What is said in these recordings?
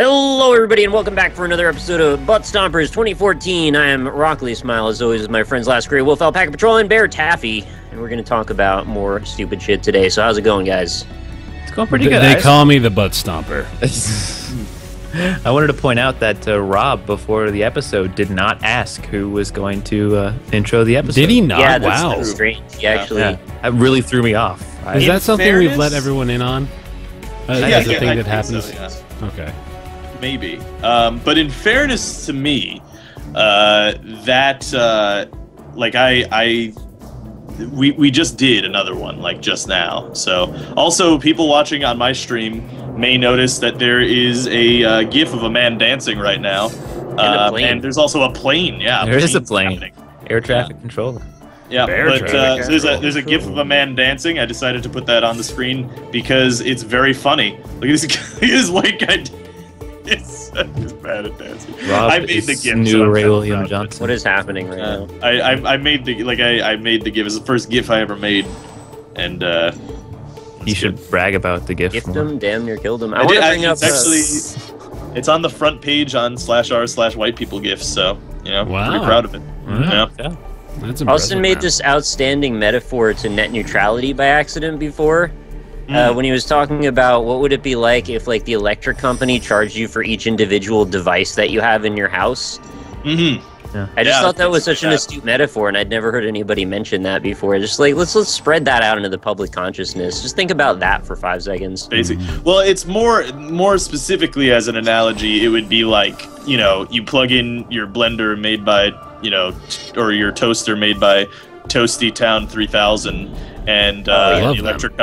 Hello, everybody, and welcome back for another episode of Butt Stompers 2014. I am Rockley Smile, as always, with my friends Last Grey Wolf, Alpaca Patrol, and BaerTaffy, and we're going to talk about more stupid shit today. So how's it going, guys? It's going pretty good. They call me the Butt Stomper. I wanted to point out that Rob, before the episode, did not ask who was going to intro the episode. Did he not? Yeah, wow. that's strange. He actually... Yeah. That really threw me off. Is that something fairness, we've let everyone in on? Yeah, is a thing I that think happens? so, yeah. Okay. Maybe. But in fairness to me, we just did another one, like, just now. So, also, people watching on my stream may notice that there is a GIF of a man dancing right now. And there's also a plane, yeah. There is a plane. Happening. Air traffic controller. Yeah, Bear but traffic there's a GIF of a man dancing. I decided to put that on the screen because it's very funny. Look at this white guy. It's bad at dancing. Rob I made the GIF. new Ray William Johnson. What is happening right now? I made the I made the GIF. It's the first GIF I ever made, and You should brag about the GIF. Gift more. him, damn near killed him. I I want did, to bring up... it's on the front page on /r/white people GIFs. So Wow. pretty proud of it. Yeah. Yeah. That's impressive. Austin made man. this outstanding metaphor to net neutrality by accident before. When he was talking about what would it be like if, like, the electric company charged you for each individual device that you have in your house. Mm-hmm. Yeah. I just thought that was basically such an that. astute metaphor, and I'd never heard anybody mention that before. Just like, let's spread that out into the public consciousness. Just think about that for 5 seconds. Basically, well, it's more specifically as an analogy. It would be like, you plug in your blender made by, or your toaster made by Toasty Town 3000, and the electric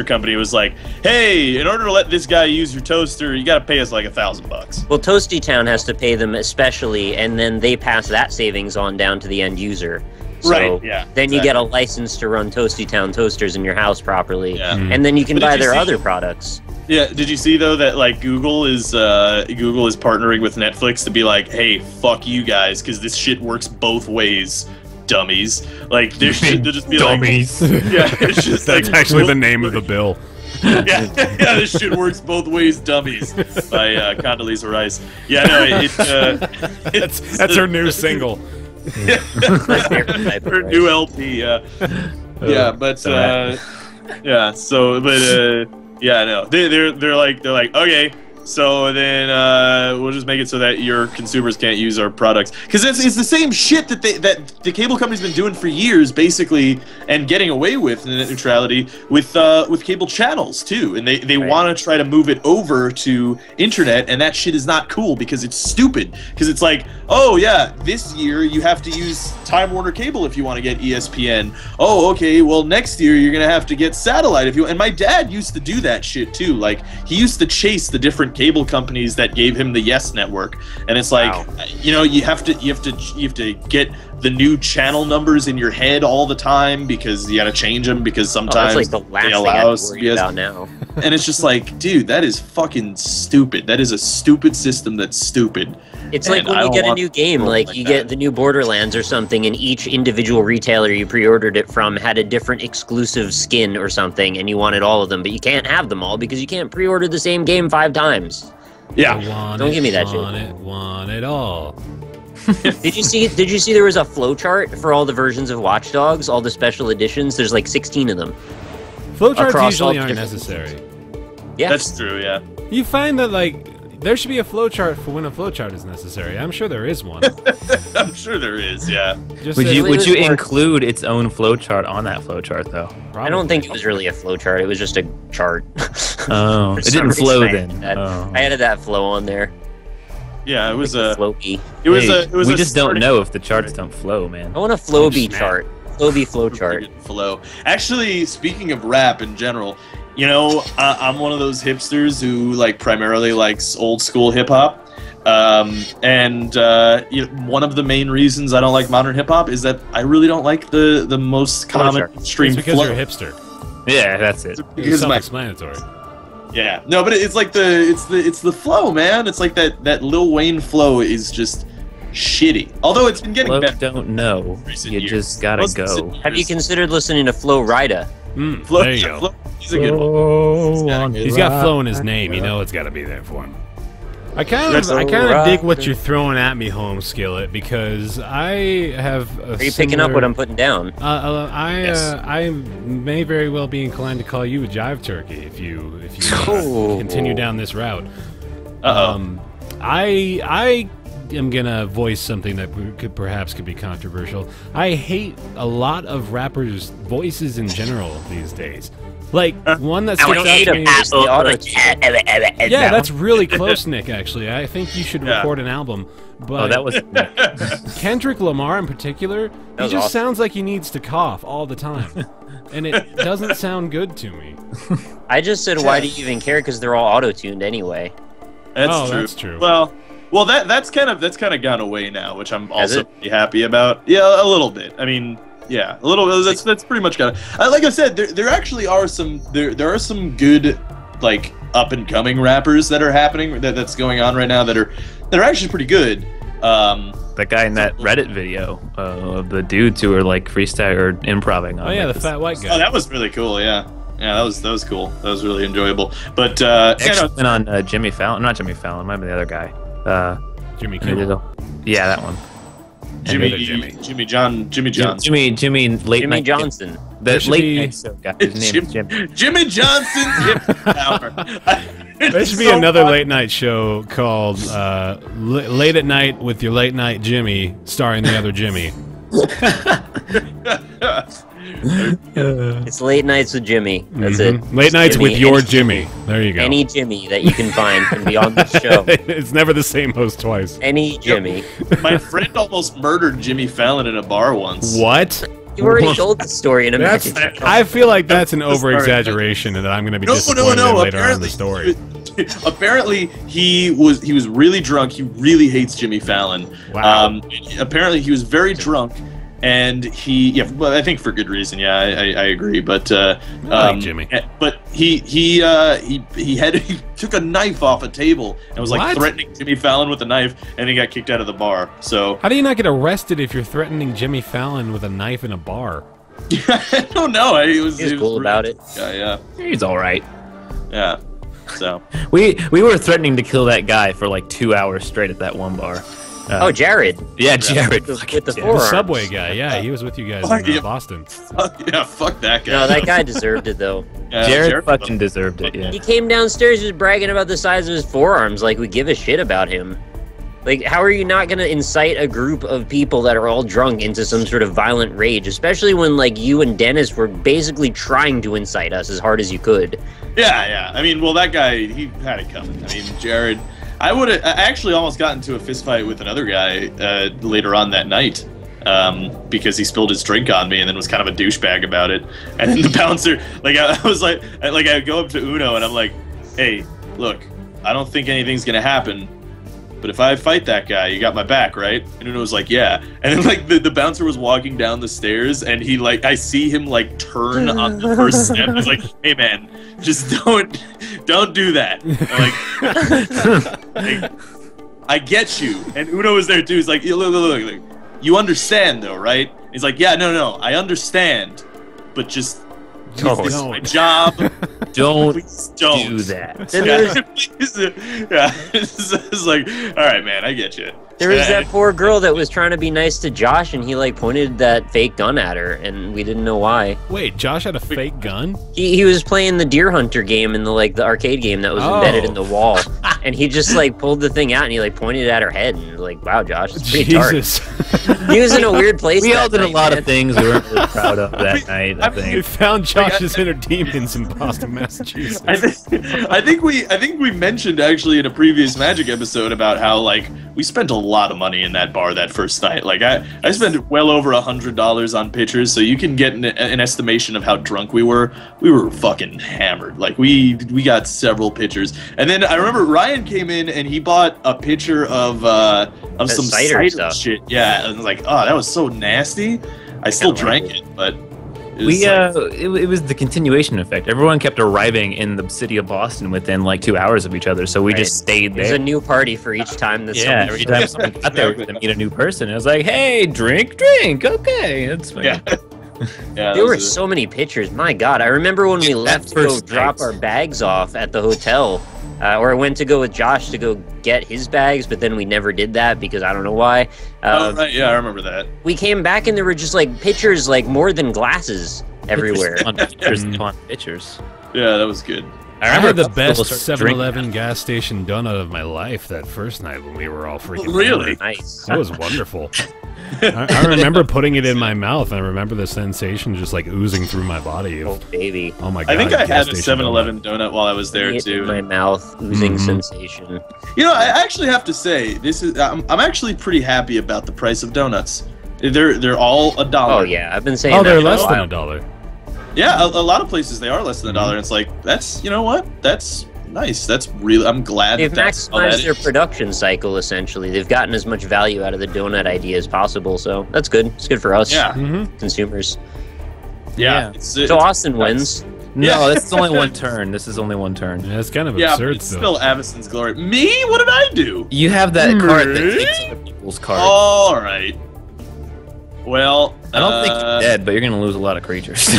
company was like, hey, in order to let this guy use your toaster, you got to pay us like $1,000. Well, Toasty Town has to pay them especially, and then they pass that savings on down to the end user. So Right, yeah, then you get a license to run Toasty Town toasters in your house properly, Yeah. and then you can But did buy you their see- other products. Yeah, did you see though that like Google is partnering with Netflix to be like, hey, fuck you guys, because this shit works both ways, dummies. Like they'll just be Dummies. like, yeah, it's just That's like, actually the name of the bill. yeah, this shit works both ways, dummies, by Condoleezza Rice. Yeah, no, That's her new single. her new LP. Yeah, but yeah. So, but yeah, no, they're like, okay. So then we'll just make it so that your consumers can't use our products, because it's the same shit that the cable company's been doing for years, basically, and getting away with net neutrality with cable channels too, and they want to try to move it over to internet, and that shit is not cool because it's stupid. Because it's like, oh yeah, this year you have to use Time Warner Cable if you want to get ESPN. Oh, okay, well next year you're gonna have to get satellite if you. And my dad used to do that shit too. Like he used to chase the different cable companies that gave him the Yes Network, and it's like, you have to get the new channel numbers in your head all the time because you got to change them because sometimes that's like the last they thing allow I have to worry about now. And it's just like, dude, that is fucking stupid. That is a stupid system that's stupid. It's like And when I you don't get a want new game, like you get the new Borderlands or something, and each individual retailer you pre-ordered it from had a different exclusive skin or something, and you wanted all of them, but you can't have them all because you can't pre-order the same game 5 times. Yeah. Don't give me that shit. Want it all. Did you see there was a flowchart for all the versions of Watch Dogs, all the special editions? There's like 16 of them. Flowcharts Across all usually aren't different- necessary. Yeah. That's true, yeah. You find that, like, there should be a flowchart for when a flowchart is necessary. I'm sure there is one. I'm sure there is, yeah. Just Would as- you was more- include its own flowchart on that flowchart though? I don't think it was really a flowchart. It was just a chart. Oh, For it some didn't reason, flow I then. added that. Oh. I added that flow on there. Yeah, it was Like a the Flowbee. We just don't know if the charts don't flow, man. I want a Flowbee snap. chart. Flowbee flow chart. flow. Actually, speaking of rap in general, I'm one of those hipsters who like primarily likes old school hip hop. One of the main reasons I don't like modern hip hop is that I really don't like the most common stream It's because flow. you're a hipster. Yeah, that's it. It's Because my, self-explanatory. yeah, no, but it's like it's the flow, man. It's like that Lil Wayne flow is just shitty. Although it's been getting Flow better. don't know. Recent You years. just gotta Most go. recent Have you years. considered listening to Flo Rida? Flow, There you go. Flow, he's a good one. Oh, He's got flow in his name. You know it's got to be there for him. I kind of dig what you're throwing at me, Home Skillet, because I have. Are you picking up what I'm putting down? I may very well be inclined to call you a jive turkey if you continue down this route. I am gonna voice something that could be controversial. I hate a lot of rappers' voices in general these days. Like, one that sticks out to me is... Yeah, that's really close, Nick, actually. I think you should record an album. But that was... Kendrick Lamar, in particular, he just sounds like he needs to cough all the time. And it doesn't sound good to me. I just said, why do you even care? Because they're all auto-tuned anyway. That's true. Well, that's kind of gone away now, which I'm also pretty happy about. Yeah, a little bit. I mean... Yeah, a little. That's pretty much got it. Like I said, there actually are some there are some good, like, up and coming rappers that are happening that's going on right now that are actually pretty good. That guy in that Reddit video of the dudes who are like freestyle or improvising on. Oh yeah, the fat white guy. Oh, that was really cool. Yeah, that was cool. That was really enjoyable. But went on Jimmy Fallon. Not Jimmy Fallon. Might be the other guy. Jimmy Kimmel. Yeah, that one. Jimmy Johnson. Jimmy late night Johnson. The late night show guy. His name is Jim. Jimmy Johnson. There should be another late night show called Late at Night with Your Late Night Jimmy, starring the other Jimmy. It's Late Nights with Jimmy. That's it. Late Nights with your Jimmy. There you go. Any Jimmy that you can find can be on the show. It's never the same host twice. Any Jimmy. My friend almost murdered Jimmy Fallon in a bar once. What? You already told the story in a message. I feel like that's an over-exaggeration, and that I'm going to be disappointed later on in the story. Apparently, he was really drunk. He really hates Jimmy Fallon. Wow. Apparently, he was very drunk. And well, I think for good reason. Yeah, I agree. But I like Jimmy. But he took a knife off a table and was like threatening Jimmy Fallon with a knife, and he got kicked out of the bar. So how do you not get arrested if you're threatening Jimmy Fallon with a knife in a bar? I don't know. He was cool about it. Yeah. He's all right. Yeah. So we were threatening to kill that guy for like 2 hours straight at that one bar. Jared. Yeah, Jared. With the forearm. The Subway guy. Yeah, he was with you guys in Boston. Fuck that guy. No, that guy deserved it, though. Yeah, Jared fucking deserved it, yeah. He came downstairs, he was bragging about the size of his forearms, like we give a shit about him. Like, how are you not going to incite a group of people that are all drunk into some sort of violent rage, especially when, like, you and Dennis were basically trying to incite us as hard as you could? Yeah. I mean, well, that guy, he had it coming. I mean, Jared... I actually almost got into a fist fight with another guy later on that night because he spilled his drink on me and then was kind of a douchebag about it. And then the bouncer, I was like, I go up to Uno and I'm like, hey, look, I don't think anything's gonna happen, but if I fight that guy, you got my back, right? And Uno was like, yeah. And then the bouncer was walking down the stairs and he I see him turn on the first step. He's like, hey man, just don't do that. I get you. And Uno was there too. He's like, look, you understand though, right? He's like, yeah, no, I understand, but just this is my job. Don't don't do that. It's like, all right, man, I get you. There was that poor girl that was trying to be nice to Josh, and he pointed that fake gun at her, and we didn't know why. Wait, Josh had a fake gun? He was playing the Deer Hunter game in the arcade game that was embedded in the wall, and he just pulled the thing out and he pointed it at her head, and wow, Josh, it's pretty Jesus. dark. He was in a weird place. We all did a lot of things we weren't really proud of that night. I think we found Josh's inner demons in Boston, Massachusetts. I think we mentioned actually in a previous Magic episode about how we spent a lot of money in that bar that first night. I spent well over $100 on pitchers, so you can get an estimation of how drunk we were. We were fucking hammered. We got several pitchers, and then I remember Ryan came in and he bought a pitcher of some cider stuff. Shit. Yeah, and I was like, oh, that was so nasty. I still drank it, but. It was the continuation effect. Everyone kept arriving in the city of Boston within 2 hours of each other, so we just stayed there. There's a new party for each time. Every time someone got there, we were going to meet a new person. It was like, hey, drink, okay, that's fine. Yeah. Yeah, There were so many pictures. My God, I remember when we left to go drop our bags off at the hotel, or I went to go with Josh to go get his bags, but then we never did that because I don't know why. Oh, right, yeah, I remember that. We came back and there were just like pictures, like more than glasses everywhere. Pictures. Yeah, that was good. I had the best 7-Eleven gas station donut of my life that first night when we were all freaking Really? Nice. It was wonderful. I remember putting it in my mouth, and I remember the sensation just like oozing through my body. Oh, baby. Oh my God. I think I had a gas 7-Eleven donut while I was there It too. in my mouth, oozing sensation. You know, I actually have to say, this is I'm actually pretty happy about the price of donuts. They're all $1. Oh yeah, I've been saying. Oh, they're that for a less than while. $1. Yeah, a lot of places they are less than $1. And it's like, that's, you know what? That's nice. That's really, I'm glad They've that's all that maximized their is. production cycle. Essentially, they've gotten as much value out of the donut idea as possible. So that's good. It's good for us, Yeah. consumers. Yeah. So Austin wins. No, this is only one turn. This is only one turn. Yeah, it's kind of Yeah, but absurd it's still. still Avacyn's glory. Me? What did I do? You have that card that Really? takes other people's cards. All right. Well, I don't think you're dead, but you're gonna lose a lot of creatures.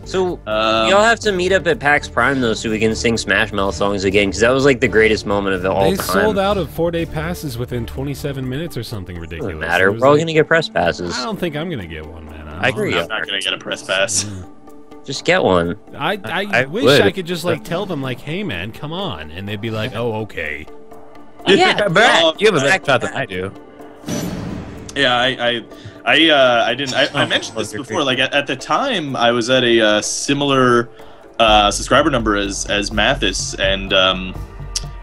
So we all have to meet up at PAX Prime though, so we can sing Smash Mouth songs again, because that was like the greatest moment of all They time. sold out of 4-day passes within 27 minutes or something ridiculous. Doesn't matter. It was We're all like- gonna get press passes. I don't think I'm gonna get one, man. I agree. I'm not gonna get a press pass. Just get one. I wish would. I could just like tell them like, "Hey, man, come on," and they'd be like, "Oh, okay." Yeah, Brad, you have a better shot than I do. Yeah, I didn't. I mentioned this before. Like at the time, I was at a similar subscriber number as Mathis, and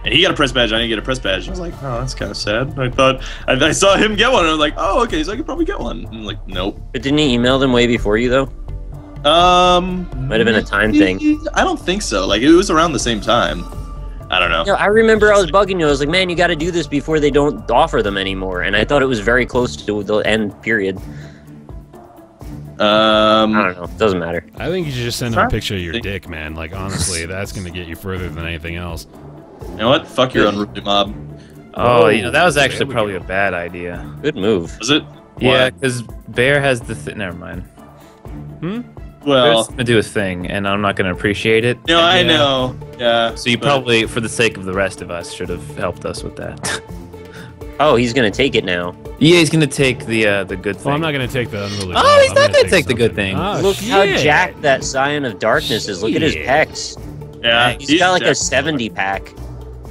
he got a press badge. I didn't get a press badge. I was like, oh, that's kind of sad. I thought I saw him get one, and I was like, oh, okay, so I could probably get one. And I'm like, nope. But didn't he email them way before you though? Might have been a time thing. I don't think so. Like it was around the same time. I don't know. No, I remember I was bugging you. I was like, man, you got to do this before they don't offer them anymore. And I thought it was very close to the end period. I don't know. Doesn't matter. I think you should just send them a picture of your dick, man. Like honestly, that's gonna get you further than anything else. You know what? Fuck your unruly mob. Oh, you know that was there actually we probably go. a bad idea. Good move. Was it? Yeah, Why? because Baer has the never mind. Baer's Well, gonna do a thing, and I'm not gonna appreciate it. no, I know. Yeah. So you but- probably, for the sake of the rest of us, should have helped us with that. Oh, he's going to take it now. Yeah, he's gonna take the good thing. Well, I'm not gonna take the unruly. Oh, mob. he's I'm not gonna take the something. good thing. Oh, Look how shit. jacked that Scion of Darkness is. Look at his Shit. pecs. Yeah. He's got like a jacked. 70 pack.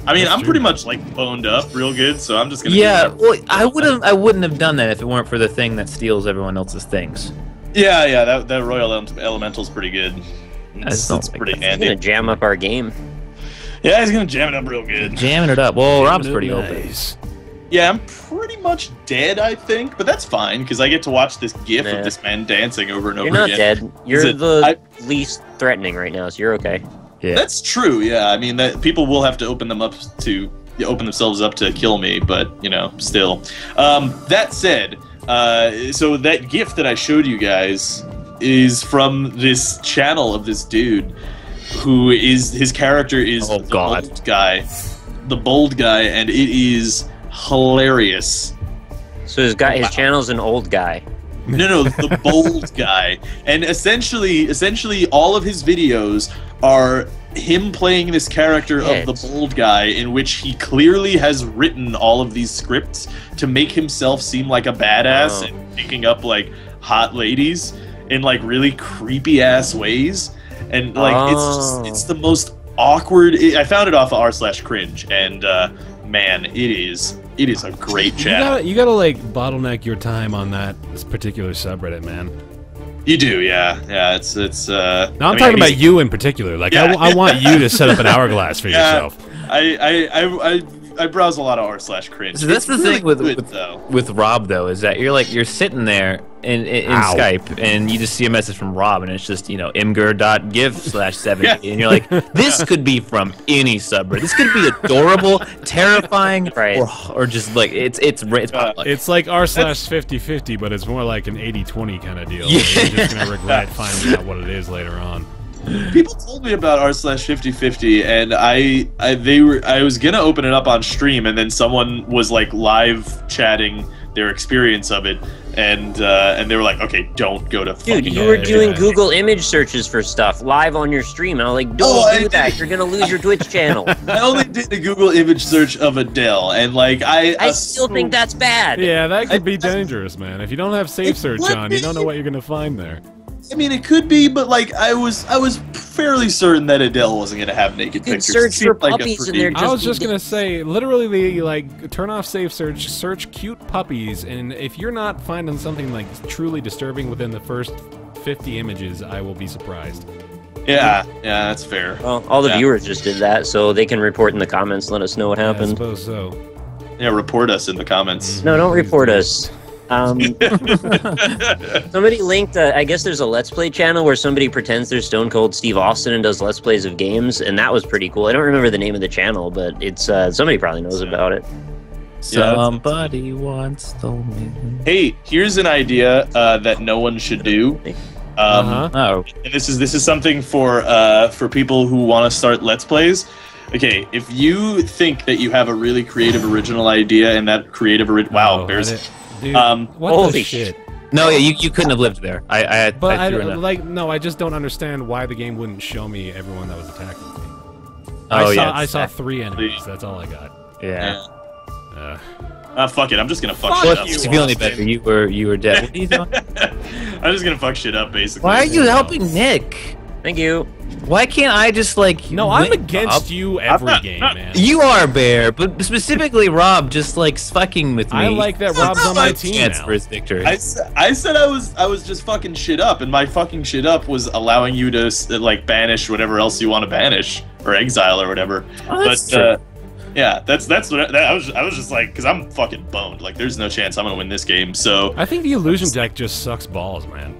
I mean, That's I'm true. pretty much like boned up real good, so I'm just gonna. Yeah, well, I wouldn't have done that if it weren't for the thing that steals everyone else's things. Yeah. That Royal Elemental's pretty good. just don't It's think pretty He's going handy. to jam up our game. Yeah, he's gonna jam it up real good. Jamming it up. Well, Rob's pretty Nice. open. Yeah, I'm pretty much dead, I think, but that's fine because I get to watch this GIF Nah. of this man dancing over and over You're not again. dead. You're it- the least threatening right now, so you're okay. Yeah. That's true. Yeah, I mean that people will have to open themselves up to kill me, but you know, still. That said, so that GIF that I showed you guys is from this channel of this dude who is his character is Oh, God. the bold guy, and it is hilarious. So his channel's an old guy. No, the bold guy. And essentially all of his videos are him playing this character of the bold guy, in which he clearly has written all of these scripts to make himself seem like a badass and picking up like hot ladies in like really creepy ass ways. And like it's the most awkward. I found it off of r/cringe, and man, it is a great channel. You gotta like bottleneck your time on this particular subreddit, man. You do, yeah. It's. No, I'm talking about you in particular. Like, Yeah. I want you to set up an hourglass for yourself. I browse a lot of r/cringe. So that's It's the thing really good, though. with Rob though, is that you're sitting there in Ow. Skype and you just see a message from Rob and it's just imgur.give/70 Yeah. and you're like, this could be from any subreddit. This could be adorable, terrifying, Right. or just like it's potluck. It's like r/50/50, but it's more like an 80/20 kind of deal. Where you're just gonna regret finding out what it is later on. People told me about r/50/50, and I was gonna open it up on stream, and then someone was like live chatting their experience of it, and they were like, okay, don't go to Dude, fucking you were doing Google image searches for stuff live on your stream. And I was like, don't do that. You're gonna lose your Twitch channel. I only did a Google image search of Adele, and like I still think that's bad. Yeah, that could be dangerous, man. If you don't have safe search on, you don't know what you're gonna find there. I mean, it could be, but like I was fairly certain that Adele wasn't gonna have naked You could pictures. search for puppies in there. I was just gonna say, literally, like, turn off safe search, search cute puppies, and if you're not finding something like truly disturbing within the first 50 images, I will be surprised. Yeah, that's fair. Well, all the viewers just did that, so they can report in the comments. Let us know what happened. I suppose so. Yeah, report us in the comments. No, don't report us. Somebody linked, I guess there's a Let's Play channel where somebody pretends they're Stone Cold Steve Austin and does Let's Plays of games, and that was pretty cool. I don't remember the name of the channel, but it's somebody probably knows about it. Somebody once told me. Hey, here's an idea that no one should do. Oh, And this is something for people who want to start Let's Plays. Okay, if you think that you have a really creative original idea and that creative wow, there's Dude, what holy the shit? no, yeah, you couldn't have lived there. I But threw in a- I just don't understand why the game wouldn't show me everyone that was attacking me. Oh, I saw 3 enemies. That's all I got. yeah. fuck it, I'm just gonna fuck Well, shit if up. you feel any better, you were dead. What are you doing? I'm just gonna fuck shit up, basically. Why are you helping Nick? Thank you. Why can't I just like? No, I'm win, against Rob? you every game, man. You are Bear, but specifically Rob just likes fucking with me. I like that Rob's on my team chance now. for his victory. I said I was just fucking shit up, and my fucking shit up was allowing you to like banish whatever else you want to banish or exile or whatever. Oh, that's true. Yeah, that's what I was just like, because I'm fucking boned. Like, there's no chance I'm gonna win this game. So I think the illusion deck just sucks balls, man.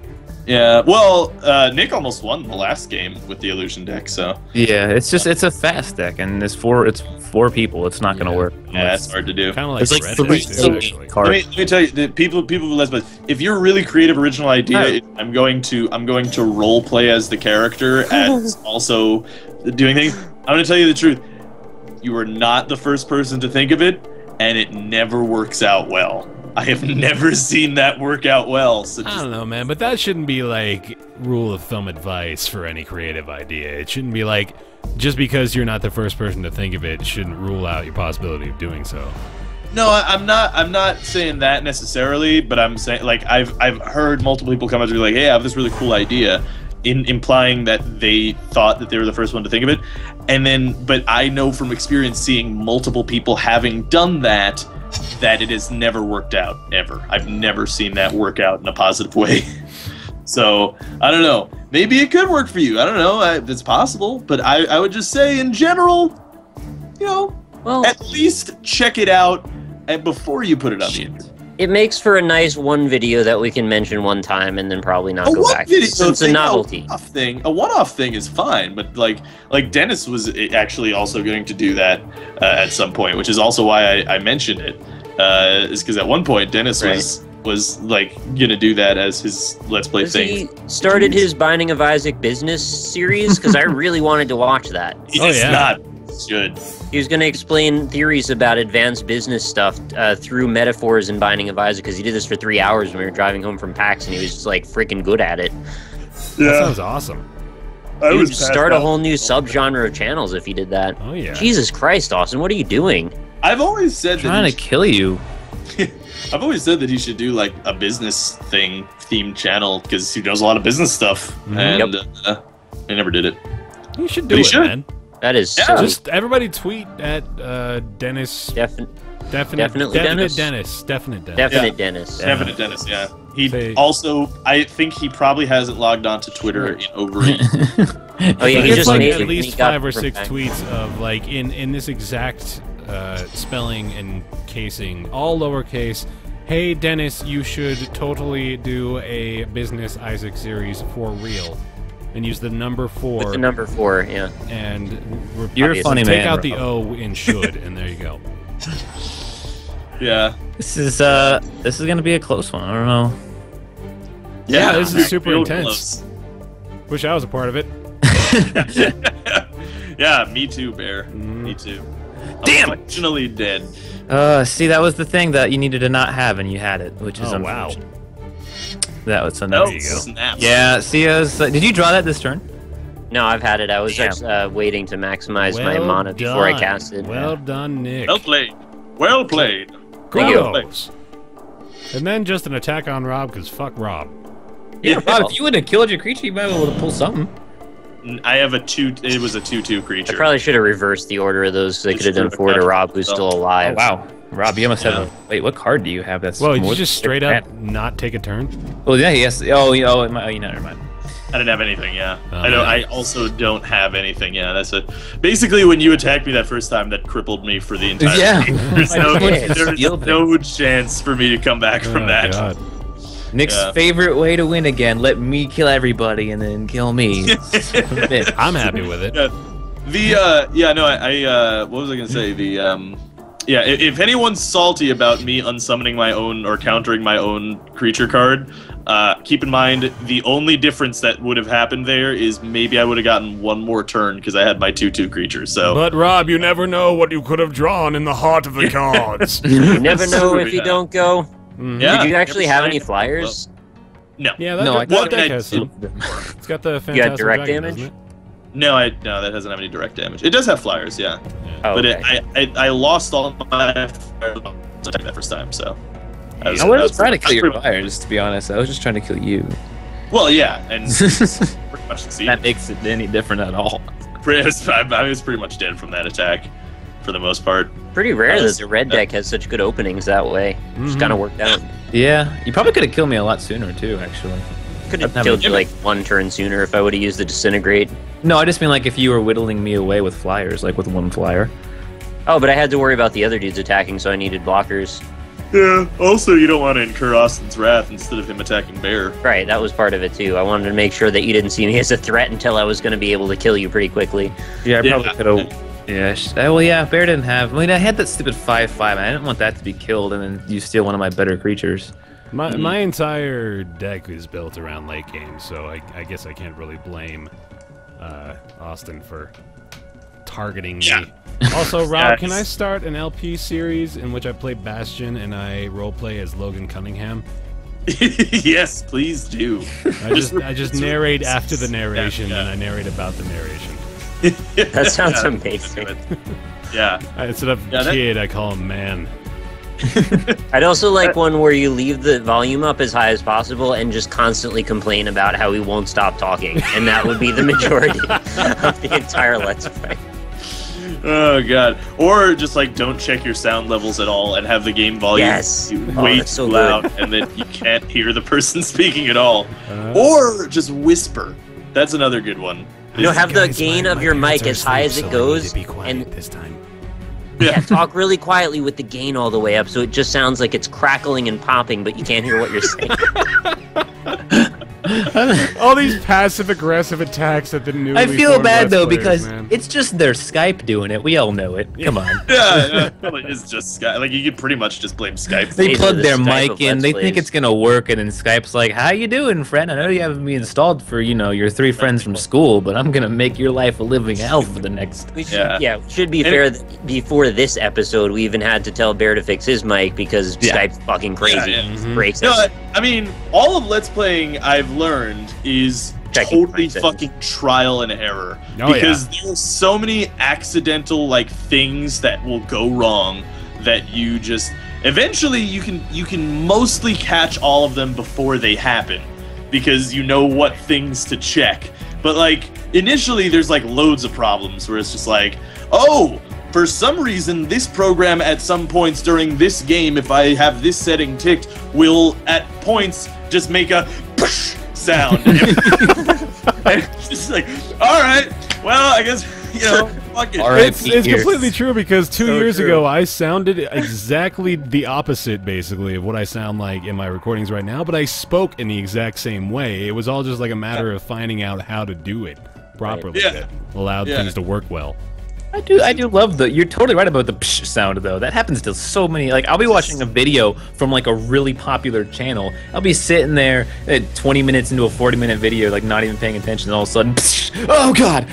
yeah, well, Nick almost won the last game with the illusion deck. So Yeah, it's a fast deck, and it's four people. It's not gonna work. yeah, it's hard to do. Kind of like It's like red 3 deck, too, actually. cards. Let me tell you, the people who let's play. If you're a really creative original idea, I'm going to role play as the character as also doing things. I'm gonna tell you the truth. You are not the first person to think of it, and it never works out well. I have never seen that work out well. So I don't know, man, but that shouldn't be like rule of thumb advice for any creative idea. It shouldn't be like just because you're not the first person to think of it, it shouldn't rule out your possibility of doing so. No, I'm not saying that necessarily, but I'm saying like I've heard multiple people come up to me like, "Hey, I have this really cool idea," implying that they thought that they were the first one to think of it, and then but I know from experience seeing multiple people having done that it has never worked out ever. I've never seen that work out in a positive way. So I don't know. Maybe it could work for you. I don't know. It's possible, but I would just say in general, you know, Well, at least check it out and before you put it on the internet. it makes for a nice one video that we can mention one time and then probably not go back. Video So it's a thing, novelty. A one-off thing is fine, but like Dennis was actually also going to do that at some point, which is also why I mentioned it. Is because at one point Dennis was like gonna do that as his Let's Play Has thing. he started his Binding of Isaac business series? Because I really wanted to watch that. It's not good. He was going to explain theories about advanced business stuff through metaphors in Binding of Isaac, because he did this for 3 hours when we were driving home from PAX, and he was just like freaking good at it. That sounds awesome. He would start a whole new subgenre of channels if he did that. Oh yeah. Jesus Christ, Austin, what are you doing? I've always said trying to kill you. I've always said that he should do like a business themed channel because he does a lot of business stuff, and he never did it. You should do it, man. That is so... Just everybody tweet at Dennis. Definitely Definite Dennis. Dennis. Definite Dennis. Definite Dennis. Definite Dennis, yeah. He Say- also, I think he probably hasn't logged on to Twitter in over a year. Oh yeah, he It's just like made at it. least He got 5 or it from 6 PAX. tweets of like in this exact spelling and casing, all lowercase. Hey Dennis, you should totally do a business Isaac series for real, and use the number 4. With the number 4, yeah. And You're a funny take man, out the Rob. O in should, and there you go. Yeah. This is gonna be a close one. I don't know. Yeah, this is real super intense. close. Wish I was a part of it. Yeah, me too, Bear. Me too. Damn I'm functionally dead. See, that was the thing that you needed to not have, and you had it, which is wow. unfortunate. That was Oh, there you go. snap. Yeah, see, did you draw that this turn? No, I've had it. I was just waiting to maximize my mana before I cast it. Well done, Nick. Well played. Well played. Kudos. And then just an attack on Rob, because fuck Rob. Yeah, Rob, if you would have killed your creature, you might be able to pull something. I have a 2. It was a 2/2 creature. I probably should have reversed the order of those so I could have done 4 to Rob, who's still alive. Oh, wow. Rob, you almost have a... Wait, what card do you have that's... Well, did you just straight up not take a turn? Oh, yeah, yes. Oh, never mind. I didn't have anything, yeah. Oh, I know. I also don't have anything, yeah. That's it. Basically, when you attacked me that first time, that crippled me for the entire game. There's no chance for me to come back from that. God. Nick's favorite way to win again. Let me kill everybody and then kill me. I'm happy with it. What was I gonna say? If anyone's salty about me unsummoning my own or countering my own creature card, keep in mind the only difference that would have happened there is maybe I would have gotten one more turn because I had my 2/2 creature. So, but Rob, you never know what you could have drawn in the heart of the cards. You never know if you don't go. Yeah. Did you actually have any flyers? No. Yeah, No, that deck has some. It's got the fantastic You got direct dragon, damage? doesn't it? No, that doesn't have any direct damage. It does have flyers, yeah. Oh, But okay. I lost all my flyers that first time, so. I wasn't trying to kill your flyers, to be honest. I was just trying to kill you. Well, yeah, and pretty much That makes it any different at all. I was pretty much dead from that attack, for the most part. Pretty rare that the red deck has such good openings that way. Just kind of worked out. Yeah, you probably could have killed me a lot sooner, too, actually. Could have killed you like 1 turn sooner if I would have used the disintegrate. No, I just mean like if you were whittling me away with flyers, like with 1 flyer. Oh, but I had to worry about the other dudes attacking, so I needed blockers. Yeah, also you don't want to incur Austin's wrath instead of him attacking Baer. Right, that was part of it too. I wanted to make sure that you didn't see me as a threat until I was going to be able to kill you pretty quickly. Yeah, I probably could have... Yeah, well, yeah, Baer didn't have... I mean, I had that stupid 5/5, and I didn't want that to be killed, and then you steal one of my better creatures. My entire deck is built around late game, so I guess I can't really blame Austin for targeting me. Also, Rob, can I start an LP series in which I play Bastion and I roleplay as Logan Cunningham? Yes, please do. I just narrate after the narration, and I narrate about the narration. That sounds amazing. Yeah. Instead of kid, I call him man. I'd also like one where you leave the volume up as high as possible and just constantly complain about how he won't stop talking, and that would be the majority of the entire Let's Play. Oh god. Or just like don't check your sound levels at all and have the game volume way too so loud and then you can't hear the person speaking at all. Or just whisper. That's another good one. You know, have the gain of your mic as high as it goes, and this time. Yeah, talk really quietly with the gain all the way up, so it just sounds like it's crackling and popping, but you can't hear what you're saying. All these passive-aggressive attacks at the new. I feel bad though because it's just their Skype doing it. We all know it. Come on. Yeah, it's just Skype. Like you could pretty much just blame Skype. They plug their Skype mic in. They think it's gonna work, and then Skype's like, "How you doing, friend? I know you haven't me installed for your 3 friends from school, but I'm gonna make your life a living hell for the next." Should be fair. Before this episode, we even had to tell Baer to fix his mic because Skype's fucking crazy. Breaks No, us. I mean, all of Let's Playing I've learned is totally fucking trial and error. Because there are so many accidental things that will go wrong that you just eventually you can mostly catch all of them before they happen because you know what things to check. But initially there's loads of problems where it's just for some reason, this program at some points during this game, if I have this setting ticked, will at points just make a push sound. It's just all right, well, I guess, fuck it. It's completely true because 2 years ago, I sounded exactly the opposite, basically, of what I sound like in my recordings right now, but I spoke in the exact same way. It was all just a matter of finding out how to do it properly that allowed things to work well. I do love you're totally right about the psh sound though. That happens to so many. Like I'll be watching a video from like a really popular channel. I'll be sitting there at 20 minutes into a 40-minute video, like not even paying attention, and all of a sudden, psh, oh god!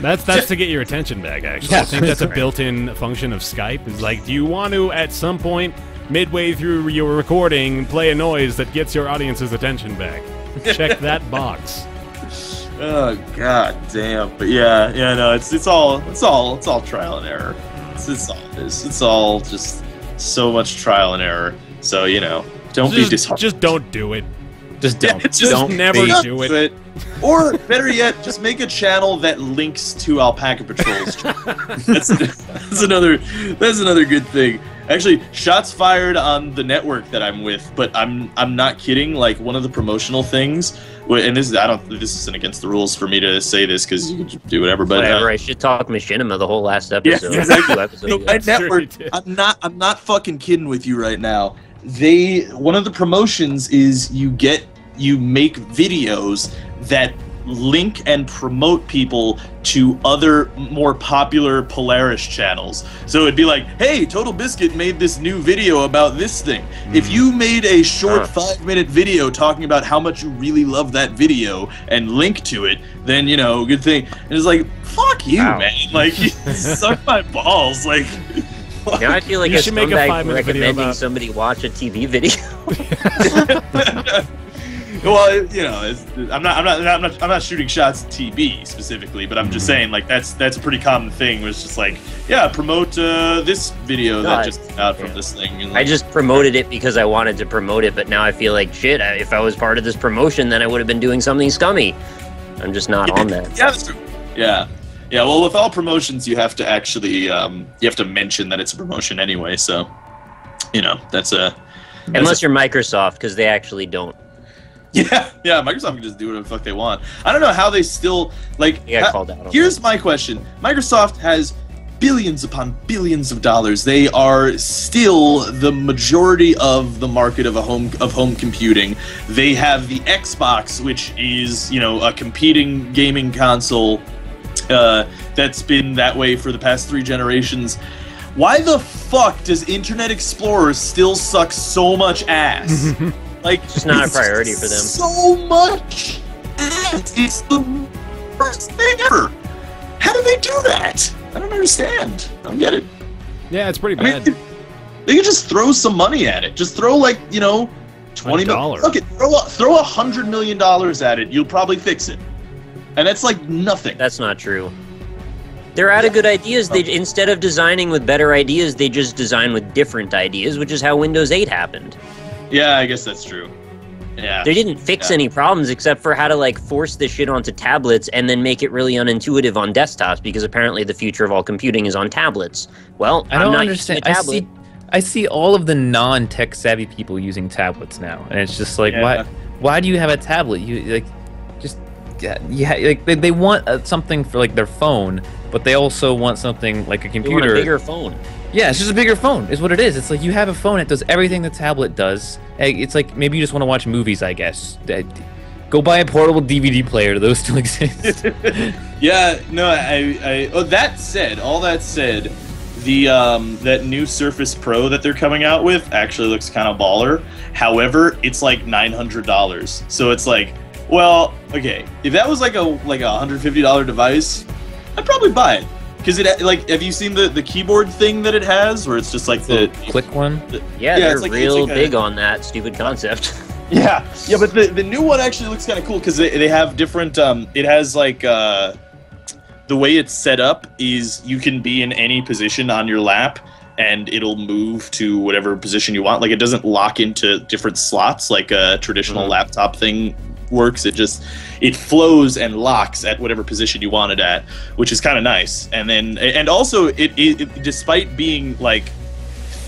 That's to get your attention back. Actually, I think that's a built-in function of Skype. Is like, do you want to at some point midway through your recording play a noise that gets your audience's attention back? Check that box. Oh god damn! But yeah, no, it's all trial and error. It's all just so much trial and error. So don't be disheartened. Just don't do it. Just don't. Just never do it. Or better yet, just make a channel that links to Alpaca Patrol's channel. That's another good thing. Actually, shots fired on the network that I'm with, but I'm not kidding. Like one of the promotional things, and this isn't against the rules for me to say this because you can do whatever. But whatever, I should talk machinima the whole last episode. Yeah, exactly. My network. I'm not fucking kidding with you right now. One of the promotions is you make videos that link and promote people to other more popular Polaris channels. So it'd be like, hey, Total Biscuit made this new video about this thing. If you made a short 5-minute video talking about how much you really love that video and link to it, then good thing. And it's like, fuck you, man. Like, you suck my balls. Like, now I feel like you should make a 5-minute video recommending somebody watch a TV video. Well, I'm not shooting shots at TB specifically, but I'm just saying like that's a pretty common thing. Where it's just like, yeah, promote this video that just came out from this thing. And, like, I just promoted it because I wanted to promote it, but now I feel like shit. If I was part of this promotion, then I would have been doing something scummy. I'm just not on that. Yeah, that's true. Yeah. Well, with all promotions, you have to actually you have to mention that it's a promotion anyway. So, that's unless you're Microsoft, because they actually don't. Yeah, Microsoft can just do whatever the fuck they want. I don't know how they still, like... They got called out. Here's my question. Microsoft has billions upon billions of dollars. They are still the majority of the market of home computing. They have the Xbox, which is, a competing gaming console that's been that way for the past 3 generations. Why the fuck does Internet Explorer still suck so much ass? Like, it's just not a priority for them. So much. It's the worst thing ever. How do they do that? I don't understand. I don't get it. Yeah, it's pretty bad. I mean, they could just throw some money at it. Just throw $20 million. Look, throw $100 million at it. You'll probably fix it. And that's like nothing. That's not true. They're out of good ideas. They instead of designing with better ideas, they just design with different ideas, which is how Windows 8 happened. Yeah, I guess that's true. Yeah. They didn't fix any problems except for how to like force this shit onto tablets and then make it really unintuitive on desktops because apparently the future of all computing is on tablets. Well, I don't understand. I see all of the non-tech savvy people using tablets now, and it's just like, why do you have a tablet? You they want something for like their phone, but they also want something like a computer. You want a bigger phone. Yeah, it's just a bigger phone, is what it is. It's like you have a phone, it does everything the tablet does. It's like maybe you just want to watch movies, I guess. Go buy a portable DVD player. Those still exist. Yeah, no, all that said, the that new Surface Pro that they're coming out with actually looks kind of baller. However, it's like $900. So it's like, well, okay, if that was like a $150 device, I'd probably buy it. Because have you seen the keyboard thing that it has, where it's just like the click one? Yeah, they're like, real big on that stupid concept. Yeah, but the new one actually looks kind of cool because they have different. It has like the way it's set up is you can be in any position on your lap, and it'll move to whatever position you want. Like it doesn't lock into different slots like a traditional laptop thing works. It flows and locks at whatever position you want it at, which is kind of nice. And also it despite being like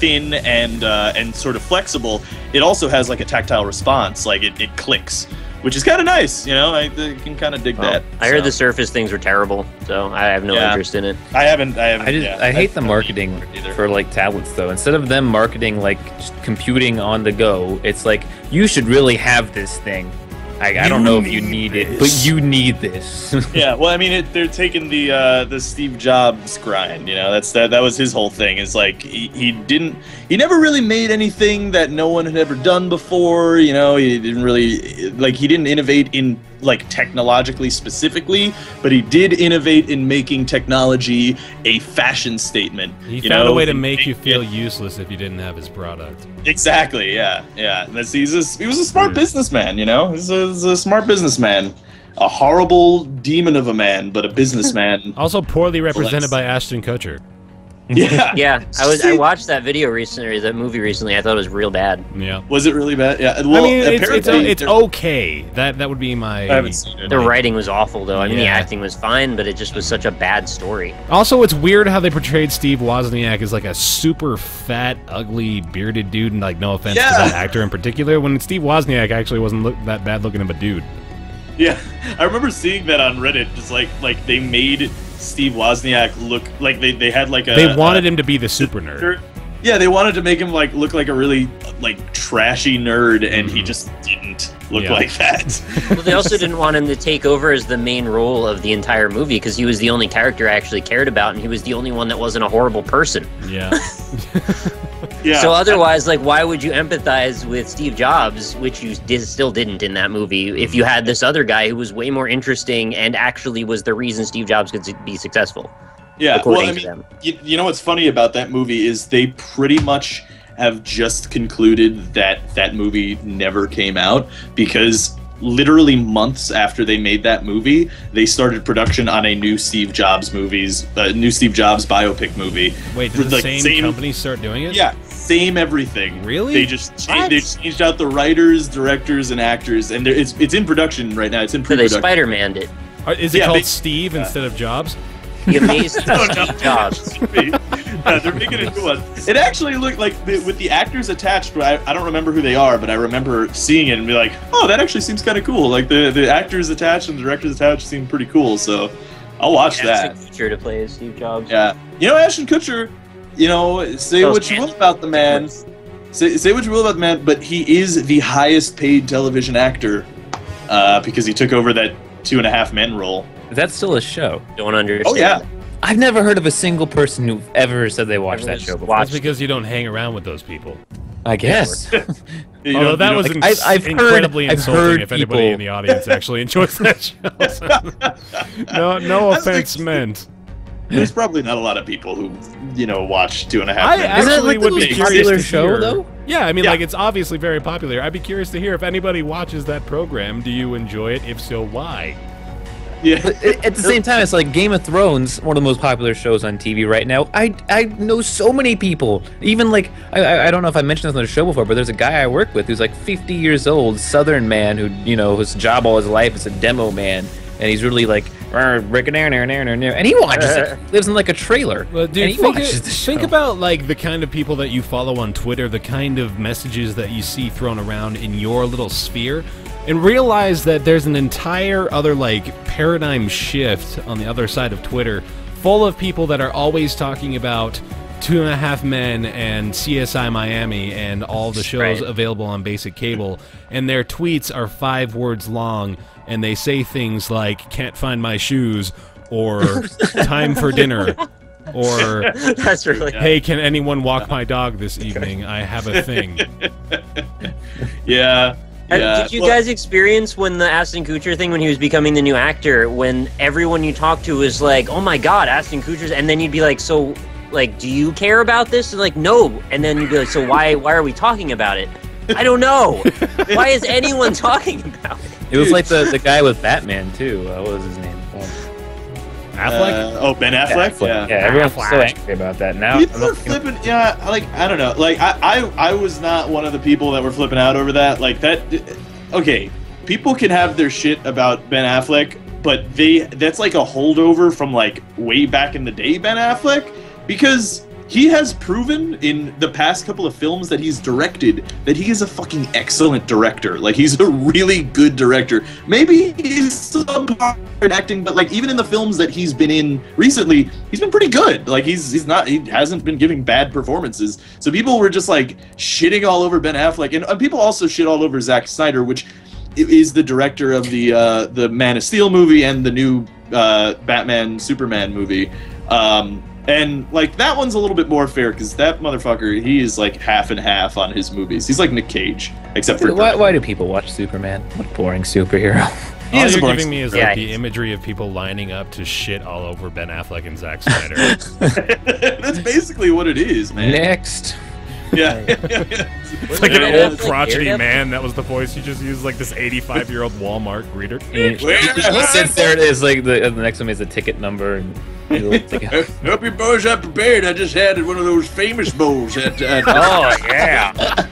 thin and sort of flexible, it also has like a tactile response. Like it clicks, which is kind of nice. I can kind of dig that. I heard the Surface things were terrible, so I have no interest in it. I haven't. I hate the marketing for like tablets though. Instead of them marketing like just computing on the go, it's like you should really have this thing. I don't know if you need it, but you need this. Yeah, well, I mean, they're taking the Steve Jobs grind. You know, that was his whole thing. Is like he never really made anything that no one had ever done before. You know, he didn't innovate in like technologically specifically, but he did innovate in making technology a fashion statement. He found a way to make you feel useless if you didn't have his product. Exactly. Yeah. And he was a smart businessman. You know, he's a smart businessman. A horrible demon of a man, but a businessman. Also poorly represented by Ashton Kutcher. Yeah. Yeah, I watched that video recently, or that movie recently. I thought it was real bad. Yeah. Was it really bad? Yeah. Well, I mean, it's okay. That would be my. I haven't seen it. The writing was awful, though. I mean, the Yeah. acting was fine, but it just was such a bad story. Also, it's weird how they portrayed Steve Wozniak as like a super fat, ugly, bearded dude, and like no offense to that actor in particular, when Steve Wozniak actually wasn't that bad looking of a dude. Yeah, I remember seeing that on Reddit. Just like they made Steve Wozniak look like they had like a. They wanted him to be the super nerd. Yeah, they wanted to make him like look like a really like trashy nerd, and he just didn't look like that. Well, they also didn't want him to take over as the main role of the entire movie because he was the only character I actually cared about, and he was the only one that wasn't a horrible person. Yeah. Yeah. So otherwise, like, why would you empathize with Steve Jobs, which you still didn't in that movie, if you had this other guy who was way more interesting and actually was the reason Steve Jobs could be successful? Yeah, well, I mean, you know what's funny about that movie is they pretty much have just concluded that that movie never came out because literally months after they made that movie, they started production on a new Steve Jobs biopic movie. Wait, did the same company start doing it? Yeah, same everything. Really? They just changed out the writers, directors, and actors, and it's in production right now. It's in pre-production. So they Spider-Man'd it. Is it called Steve instead of Jobs? The amazing Steve Jobs. They're making a new one. It actually looked like with the actors attached. I don't remember who they are, but I remember seeing it and be like, "Oh, that actually seems kind of cool." Like the actors attached and the directors attached seem pretty cool. So I'll watch that. Ashton Kutcher to play as Steve Jobs. Yeah, you know Ashton Kutcher. You know, say what you will about the man. Say what you will about the man, but he is the highest paid television actor because he took over that 2.5 Men role. Is that still a show? Don't understand. Oh yeah. I've never heard of a single person who ever said they watched that show before. That's because you don't hang around with those people. I guess. Although that was incredibly insulting if anybody in the audience actually enjoys that show. No offense meant. There's probably not a lot of people who, watch 2.5 Men. I actually would be curious to show, hear. though? Yeah, I mean, like, it's obviously very popular. I'd be curious to hear if anybody watches that program. Do you enjoy it? If so, why? Yeah. At the same time, it's like Game of Thrones, one of the most popular shows on TV right now. I know so many people. Even like I don't know if I mentioned this on the show before, but there's a guy I work with who's like 50 years old, Southern man who his job all his life is a demo man, and he's really like and he watches it. Lives in like a trailer. Well, dude, think about like the kind of people that you follow on Twitter, the kind of messages that you see thrown around in your little sphere. And realize that there's an entire other, like, paradigm shift on the other side of Twitter, full of people that are always talking about 2.5 Men and CSI Miami and all the shows available on basic cable, and their tweets are 5 words long, and they say things like, "Can't find my shoes," or "Time for dinner," or That's really "Hey, can anyone walk my dog this evening? I have a thing." Yeah. Yeah. Did you guys experience when the Ashton Kutcher thing, when he was becoming the new actor, when everyone you talked to was like, "Oh my God, Ashton Kutcher's," and then you'd be like, "So, like, do you care about this?" And like, "No," and then you'd be like, "So why are we talking about it?" I don't know. Why is anyone talking about it? It was like the guy with Batman too. What was his name? Affleck? Ben Affleck? Yeah, everyone's so angry about that now. People are flipping. Yeah, like I don't know. Like I was not one of the people that were flipping out over that. Like that. Okay, people can have their shit about Ben Affleck, but that's like a holdover from like way back in the day, Ben Affleck, because he has proven in the past couple of films that he's directed that he is a fucking excellent director. Like, he's a really good director. Maybe he's subpar in acting, but like even in the films that he's been in recently, he's been pretty good. Like he hasn't been giving bad performances. So people were just like shitting all over Ben Affleck, and people also shit all over Zack Snyder, which is the director of the Man of Steel movie and the new Batman Superman movie. And like that one's a little bit more fair because that motherfucker, he is like half and half on his movies. He's like Nick Cage, except for why do people watch Superman? What a boring superhero. All you're giving me is like the imagery of people lining up to shit all over Ben Affleck and Zack Snyder. That's basically what it is, man. Next. Yeah. It's like an old crotchety man. That was the voice you just used, like this 85-year-old Walmart greeter. He sits there. It's like the next one is a ticket number. And hope your boys are prepared. I just had one of those famous bowls. Oh yeah.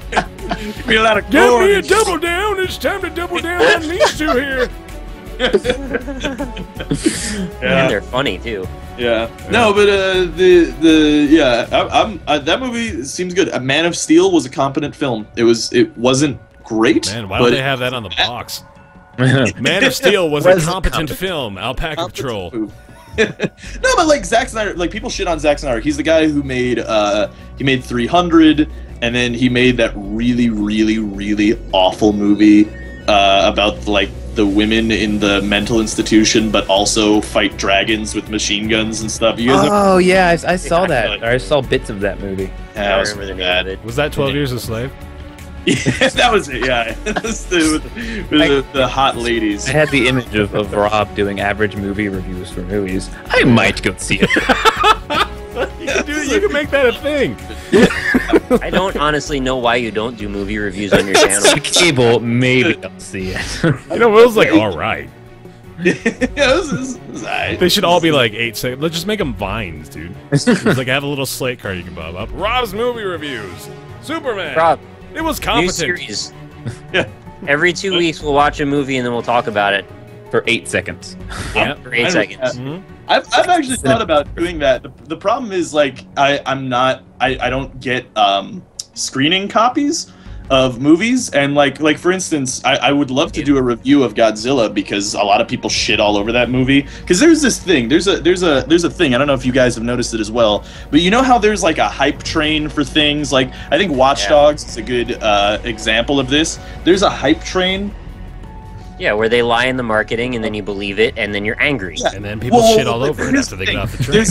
Give me a lot of Give corn. me a double down. It's time to double down on these two here. And they're funny too. Yeah. No, but that movie seems good. A Man of Steel was a competent film. It wasn't great. Man, why don't they have that on the box? Man of Steel was a competent film. Alpaca Patrol. No, but like Zack Snyder, like people shit on Zack Snyder. He's the guy who made 300, and then he made that really, really, really awful movie about like the women in the mental institution, but also fight dragons with machine guns and stuff. You guys yeah, I saw that. I saw bits of that movie. I don't remember the name of it. Was that 12 Years a Slave? Yeah, that was it. Yeah, with the hot ladies. I had the image of Rob doing average movie reviews for movies. I might go see it. You can make that a thing. I don't honestly know why you don't do movie reviews on your channel. Cable, maybe I'll see it. You know, Will's like, all right. This is right. They should all be like 8 seconds. Let's just make them vines, dude. It's like I have a little slate card you can bob up. Rob's movie reviews. Superman. Rob, it was new competent. series. Yeah. Every 2 weeks we'll watch a movie and then we'll talk about it. For 8 seconds. Yeah. For 8 seconds. Mm-hmm. I've actually thought about doing that. The problem is like I don't get screening copies of movies, and like for instance, I would love to do a review of Godzilla because a lot of people shit all over that movie. Because there's this thing, there's a thing. I don't know if you guys have noticed it as well, but you know how there's like a hype train for things. Like I think Watch Dogs is a good example of this. There's a hype train. Yeah, where they lie in the marketing and then you believe it and then you're angry. Yeah. And then people shit all over it after they get off the train.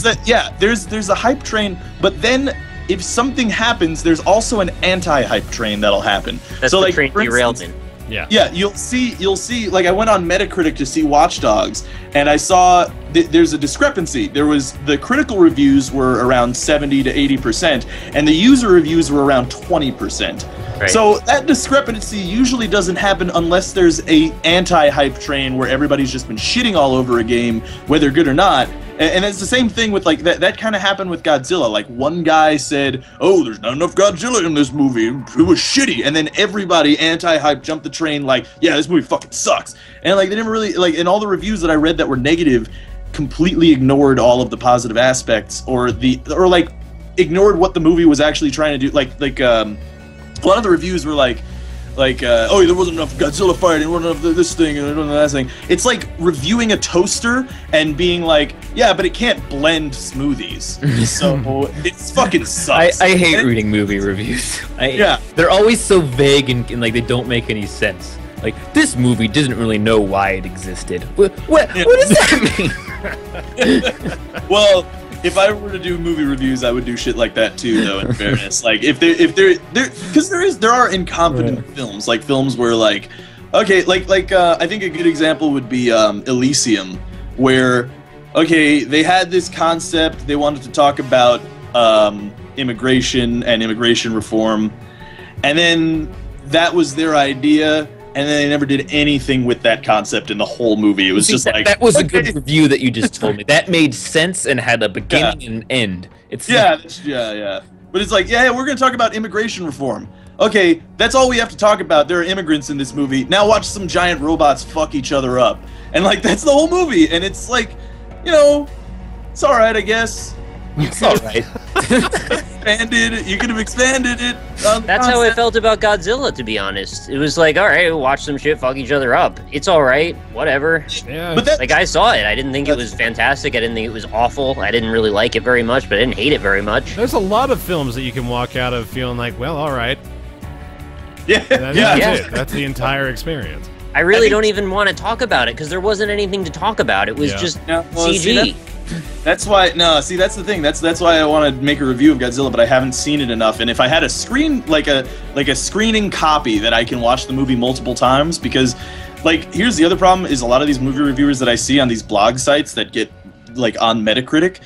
There's a hype train, but then if something happens, there's also an anti-hype train that'll happen. That's so the like train derailment. Yeah. Yeah, you'll see like I went on Metacritic to see Watch Dogs, and I saw there's a discrepancy. There was the critical reviews were around 70 to 80%, and the user reviews were around 20%. Right. So that discrepancy usually doesn't happen unless there's a anti-hype train where everybody's just been shitting all over a game, whether good or not. And it's the same thing with like that kind of happened with Godzilla. Like one guy said, "Oh, there's not enough Godzilla in this movie. It was shitty." And then everybody anti-hype jumped the train like, "Yeah, this movie fucking sucks." And like they didn't really like, and all the reviews that I read that were negative completely ignored all of the positive aspects or like ignored what the movie was actually trying to do. Like a lot of the reviews were like, oh, there wasn't enough Godzilla fighting, there wasn't enough this thing, and there wasn't that thing. It's like reviewing a toaster and being like, yeah, but it can't blend smoothies. So it fucking sucks. I hate reading movie reviews. They're always so vague and like they don't make any sense. Like, this movie doesn't really know why it existed. What does that mean? Well, if I were to do movie reviews, I would do shit like that too, though, in fairness. Like, because there are incompetent films, like films where like, okay, I think a good example would be Elysium, where, okay, they had this concept, they wanted to talk about immigration and immigration reform, and then that was their idea, and then they never did anything with that concept in the whole movie. It was just like... That was a good review that you just told me. That made sense and had a beginning and an end. It's yeah. But it's like, yeah, we're going to talk about immigration reform. Okay, that's all we have to talk about. There are immigrants in this movie. Now watch some giant robots fuck each other up. And, like, that's the whole movie. And it's like, you know, it's all right, I guess. It's all right. You could have expanded it. That's how I felt about Godzilla, to be honest. It was like, all right, we'll watch some shit fuck each other up. It's all right, whatever. Yeah. But like, I saw it. I didn't think it was fantastic. I didn't think it was awful. I didn't really like it very much, but I didn't hate it very much. There's a lot of films that you can walk out of feeling like, well, all right. Yeah. That's it. That's the entire experience. I really don't even want to talk about it because there wasn't anything to talk about. It was just CG. That's why. No, see, that's the thing. That's why I want to make a review of Godzilla, but I haven't seen it enough. And if I had a screen, like a screening copy that I can watch the movie multiple times, because, like, here's the other problem: is a lot of these movie reviewers that I see on these blog sites that get like on Metacritic.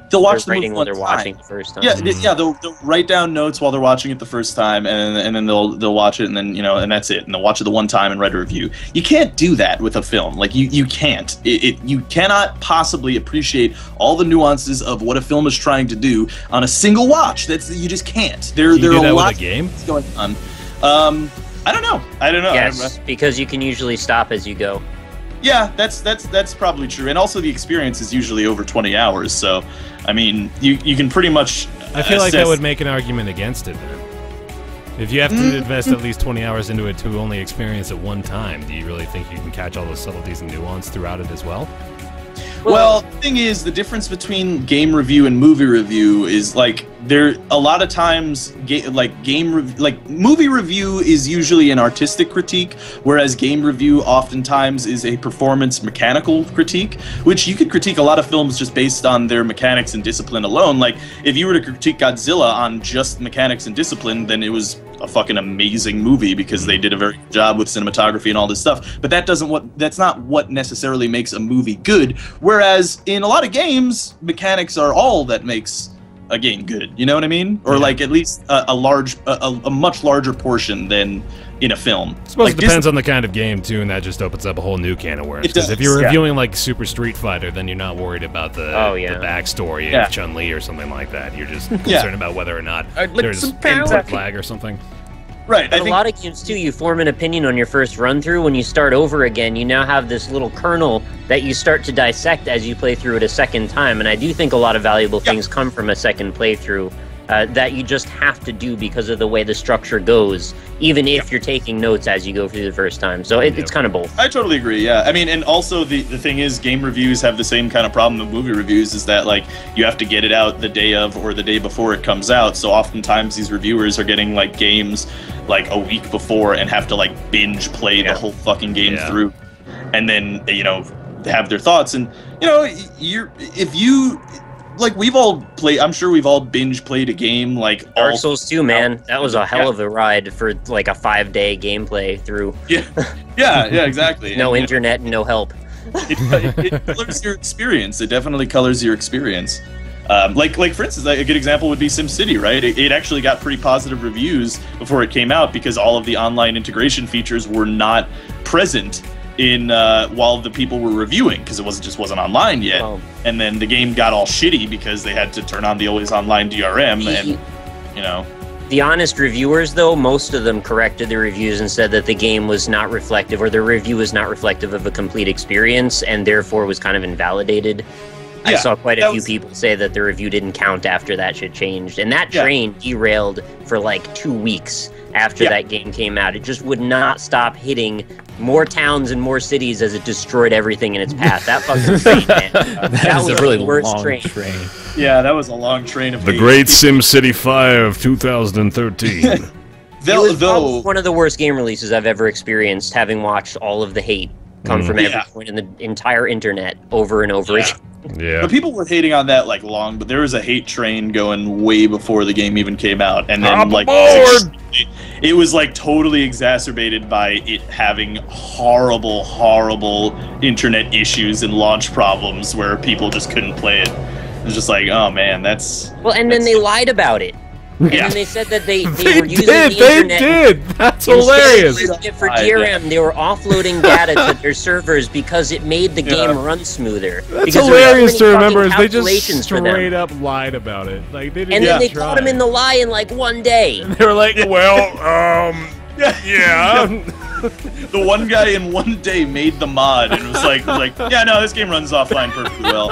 They'll watch the movie while they're watching the first time. Yeah, they'll write down notes while they're watching it the first time, and then they'll watch it, and then and that's it, and they'll watch it the one time and write a review. You can't do that with a film. Like you can't. You cannot possibly appreciate all the nuances of what a film is trying to do on a single watch. You just can't. There are a lot of things going on. I don't know. Yes, because you can usually stop as you go. Yeah, that's probably true, and also the experience is usually over 20 hours. So, I mean, you can pretty much. I feel like that would make an argument against it, then. If you have to invest at least 20 hours into it to only experience it one time, do you really think you can catch all the subtleties and nuance throughout it as well? Well, the thing is, the difference between game review and movie review is like a lot of times movie review is usually an artistic critique, whereas game review oftentimes is a performance mechanical critique, which you could critique a lot of films just based on their mechanics and discipline alone. Like if you were to critique Godzilla on just mechanics and discipline, then it was a fucking amazing movie because they did a very good job with cinematography and all this stuff. But that's not what necessarily makes a movie good. Whereas in a lot of games, mechanics are all that makes a game good. You know what I mean? Or like at least a much larger portion than in a film. I suppose it depends on the kind of game too, and that just opens up a whole new can of worms. Because if you're reviewing like Super Street Fighter, then you're not worried about the backstory of Chun-Li or something like that. You're just concerned about whether or not there's input flag or something. Right. But a lot of games too, you form an opinion on your first run through. When you start over again, you now have this little kernel that you start to dissect as you play through it a second time. And I do think a lot of valuable things come from a second playthrough. That you just have to do because of the way the structure goes, even if you're taking notes as you go through the first time. So it's kind of both. I totally agree, yeah. I mean, and also the thing is, game reviews have the same kind of problem with movie reviews, is that, like, you have to get it out the day of or the day before it comes out. So oftentimes these reviewers are getting, like, games, like, a week before and have to, like, binge play the whole fucking game through. And then, have their thoughts. And, like, we've all played, I'm sure we've all binge played a game, like Dark Souls 2, man. That was a hell of a ride for like a 5-day gameplay through. Yeah, exactly. No internet, no help. It colors your experience. It definitely colors your experience. Like for instance, a good example would be SimCity, right? It actually got pretty positive reviews before it came out because all of the online integration features were not present in while the people were reviewing, because it wasn't online yet. And then the game got all shitty because they had to turn on the always online DRM, and the honest reviewers, though, most of them corrected the reviews and said that the game was not reflective, or their review was not reflective of a complete experience, and therefore was kind of invalidated. I saw quite a few people say that the review didn't count after that shit changed, and that train derailed for like 2 weeks after that game came out. It just would not stop hitting more towns and more cities as it destroyed everything in its path. That fucking train, man. That was a really the worst long train. Yeah, that was a long train of the Great SimCity 5 2013. It was probably one of the worst game releases I've ever experienced, having watched all of the hate come from every point in the entire internet over and over again. Yeah. But people were hating on that like long, but there was a hate train going way before the game even came out, and then it was like totally exacerbated by it having horrible internet issues and launch problems where people just couldn't play it. It was just like, oh man, that's then they lied about it. And then they said that they were using the internet. They did. That's hilarious. For DRM, they were offloading data to their servers because it made the game run smoother. That's hilarious to remember. Is they just straight up lied about it. Like they didn't. And then they caught him in the lie in like one day. And they were like, "Well, yeah." The one guy in one day made the mod and was like, yeah, no, this game runs offline perfectly well.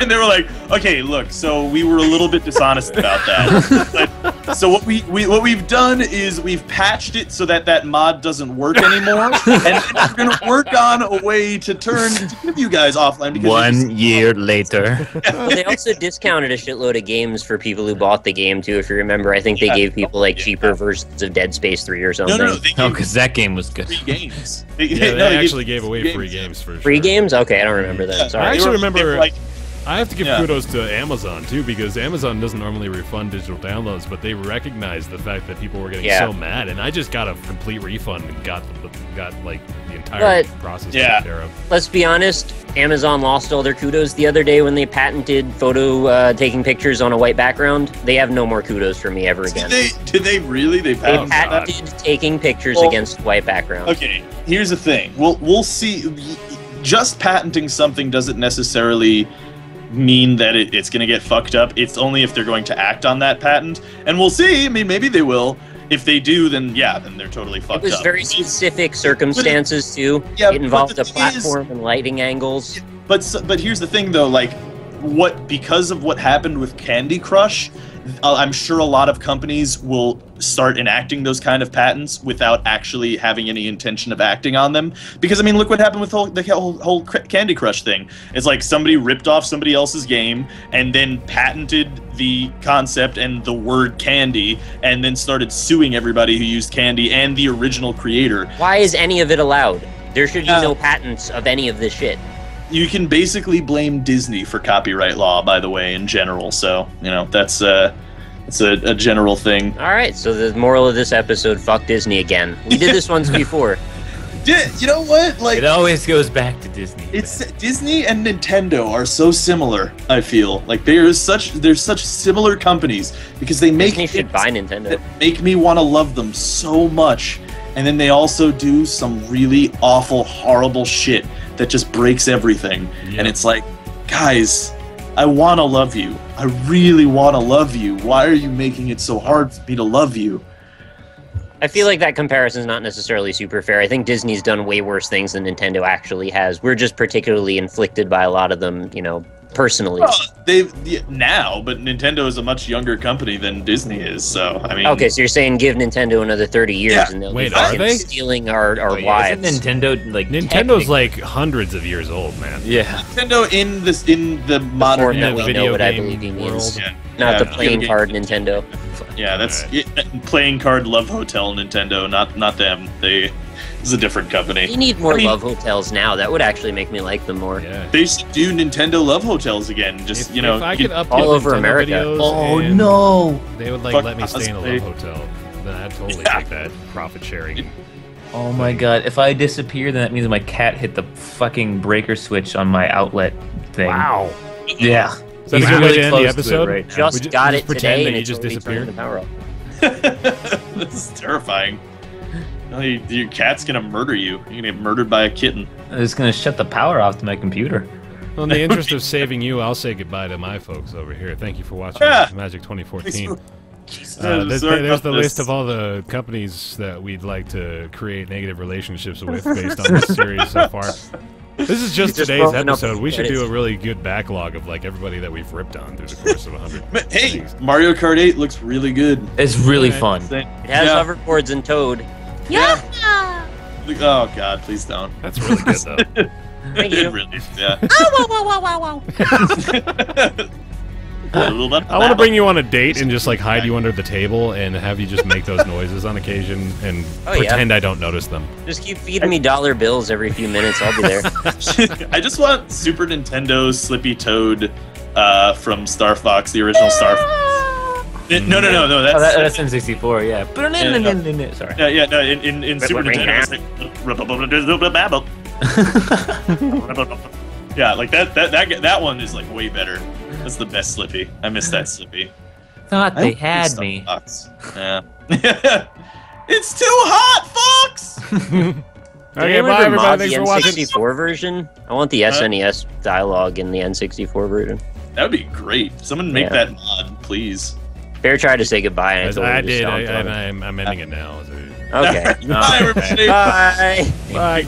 And they were like, okay, look, so we were a little bit dishonest about that. But So what we've done is we've patched it so that mod doesn't work anymore, and we're gonna work on a way to give you guys offline. Because 1 year later. Well, they also discounted a shitload of games for people who bought the game too. If you remember, I think they gave people like cheaper versions of Dead Space 3 or something. No, because that game was good. Free games. They actually gave away free games for sure. Free games? Okay, I don't remember that. Sorry. I actually remember. Like, I have to give kudos to Amazon too, because Amazon doesn't normally refund digital downloads, but they recognized the fact that people were getting so mad, and I just got a complete refund and got like the entire process taken care of. Let's be honest, Amazon lost all their kudos the other day when they patented taking pictures on a white background. They have no more kudos for me ever again. Did they really? They patented taking pictures against white background. Okay, here's the thing. We'll see. Just patenting something doesn't necessarily mean that it's going to get fucked up. It's only if they're going to act on that patent, and we'll see. I mean, maybe they will. If they do, then they're totally fucked up. It was very specific circumstances too. Yeah, it involved a platform and lighting angles. But here's the thing though, like because of what happened with Candy Crush, I'm sure a lot of companies will start enacting those kind of patents without actually having any intention of acting on them. Because I mean, look what happened with the whole Candy Crush thing. It's like somebody ripped off somebody else's game and then patented the concept and the word candy, and then started suing everybody who used candy and the original creator. Why is any of it allowed? There should be no patents of any of this shit. You can basically blame Disney for copyright law, by the way, in general. So, that's a general thing. All right, so the moral of this episode, fuck Disney again. We did this once before. You know what? Like, it always goes back to Disney. Disney and Nintendo are so similar, I feel. Like, they're such similar companies because they make Disney should buy Nintendo. That make me want to love them so much. And then they also do some really awful, horrible shit that just breaks everything. Yeah. And it's like, guys, I want to love you. I really want to love you. Why are you making it so hard for me to love you? I feel like that comparison is not necessarily super fair. I think Disney's done way worse things than Nintendo actually has. We're just particularly inflicted by a lot of them, personally. Well, now, but Nintendo is a much younger company than Disney is, so I mean. Okay, so you're saying give Nintendo another 30 years and they'll be stealing our lives. Isn't Nintendo's like hundreds of years old, man. Yeah. Nintendo in the modern that we know what I believe he means. Not the playing card Nintendo. Yeah, that's playing card Love Hotel Nintendo, not them. It's a different company. We need more Love Hotels now. That would actually make me like them more. Yeah. They should do Nintendo Love Hotels again. Just if I could upload all over America. Oh no! They would let me stay in a Love Hotel. Then I'd totally take that profit sharing. Oh my god! If I disappear, then that means my cat hit the fucking breaker switch on my outlet thing. Wow. Yeah. Is that a good way to end the episode? Right just got it pretend today that you just disappeared. This is terrifying. Your cat's gonna murder you. You're gonna get murdered by a kitten. I'm just gonna shut the power off to my computer. Well, in the interest of saving you, I'll say goodbye to my folks over here. Thank you for watching Magic 2014. There's the list of all the companies that we'd like to create negative relationships with based on this series so far. This is just today's episode. We should do a really good backlog of like everybody that we've ripped on through the course of 100. Hey, Mario Kart 8 looks really good. It's really fun. It has hoverboards and Toad. Yeah. Oh God, please don't. That's really good though. Thank you. Really, yeah. Wow. I want to bring you on a date and just like hide you under the table and have you just make those noises on occasion and pretend I don't notice them. Just keep feeding me dollar bills every few minutes. I'll be there. I just want Super Nintendo Slippy Toad from Star Fox, the original Star Fox. No. That's N64, yeah. Sorry. Yeah. No, in Super Nintendo, it's like, yeah, like that one is like way better. That's the best Slippy. I miss that Slippy. Thought they had me. Yeah. It's too hot, Fox. Okay, bye everybody. Thanks for watching. The N64 version. I want the SNES dialogue in the N64 version. That would be great. Someone make that mod, please. Baer tried to say goodbye, and I did. I'm ending it now. Okay. Bye, everybody. Bye. Bye.